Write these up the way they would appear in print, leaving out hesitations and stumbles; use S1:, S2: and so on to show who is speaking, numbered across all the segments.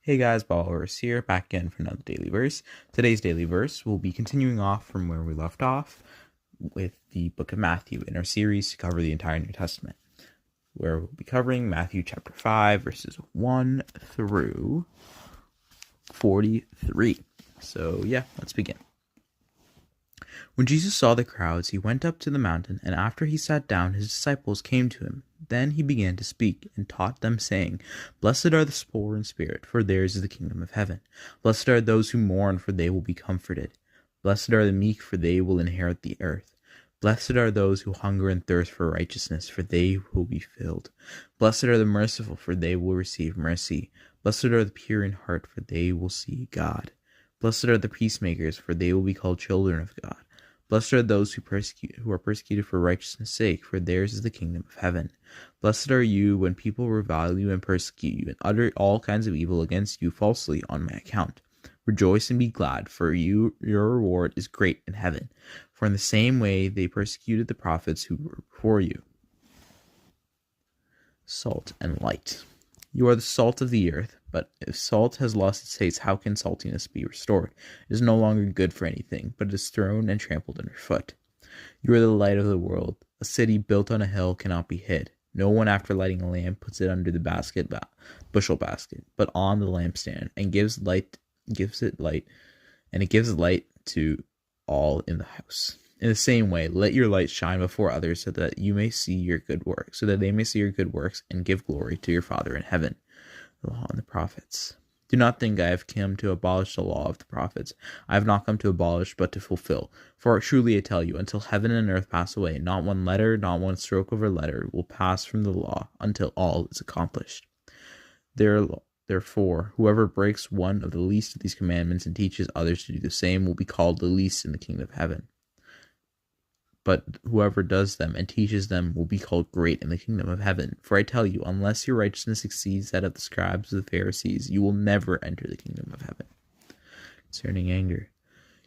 S1: Hey guys, Ballers here, back again for another daily verse. Today's daily verse will be continuing off from where we left off with the book of Matthew in our series to cover the entire New Testament, where we'll be covering Matthew chapter 5, verses 1 through 43. So yeah, let's begin. When Jesus saw the crowds, he went up to the mountain, and after he sat down, his disciples came to him. Then he began to speak, and taught them, saying, Blessed are the poor in spirit, for theirs is the kingdom of heaven. Blessed are those who mourn, for they will be comforted. Blessed are the meek, for they will inherit the earth. Blessed are those who hunger and thirst for righteousness, for they will be filled. Blessed are the merciful, for they will receive mercy. Blessed are the pure in heart, for they will see God. Blessed are the peacemakers, for they will be called children of God. Blessed are those who are persecuted for righteousness' sake, for theirs is the kingdom of heaven. Blessed are you when people revile you and persecute you, and utter all kinds of evil against you falsely on my account. Rejoice and be glad, for your reward is great in heaven. For in the same way they persecuted the prophets who were before you. Salt and light. You are the salt of the earth, but if salt has lost its taste, how can saltiness be restored? It is no longer good for anything, but it is thrown and trampled underfoot. You are the light of the world. A city built on a hill cannot be hid. No one, after lighting a lamp, puts it under the bushel basket, but on the lampstand, and gives it light to all in the house. In the same way, let your light shine before others, so that they may see your good works, and give glory to your Father in heaven. The law and the prophets. Do not think I have come to abolish the law of the prophets. I have not come to abolish, but to fulfill. For truly I tell you, until heaven and earth pass away, not one letter, not one stroke of a letter will pass from the law until all is accomplished. Therefore, whoever breaks one of the least of these commandments and teaches others to do the same will be called the least in the kingdom of heaven. But whoever does them and teaches them will be called great in the kingdom of heaven. For I tell you, unless your righteousness exceeds that of the scribes and the Pharisees, you will never enter the kingdom of heaven. Concerning anger.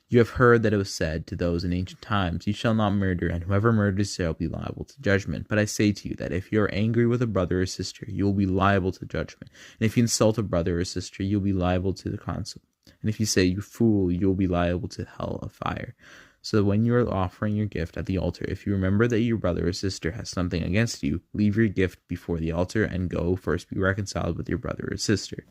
S1: You have heard that it was said to those in ancient times, You shall not murder, and whoever murders shall be liable to judgment. But I say to you that if you are angry with a brother or sister, you will be liable to judgment. And if you insult a brother or sister, you will be liable to the council. And if you say, You fool, you will be liable to hell of fire. So when you are offering your gift at the altar, if you remember that your brother or sister has something against you, leave your gift before the altar and go first be reconciled with your brother or sister.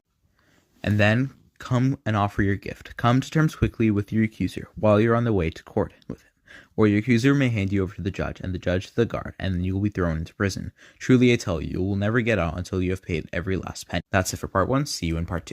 S1: And then come and offer your gift. Come to terms quickly with your accuser while you're on the way to court with him. Or your accuser may hand you over to the judge, and the judge to the guard, and then you will be thrown into prison. Truly I tell you, you will never get out until you have paid every last penny. That's it for part 1. See you in part 2.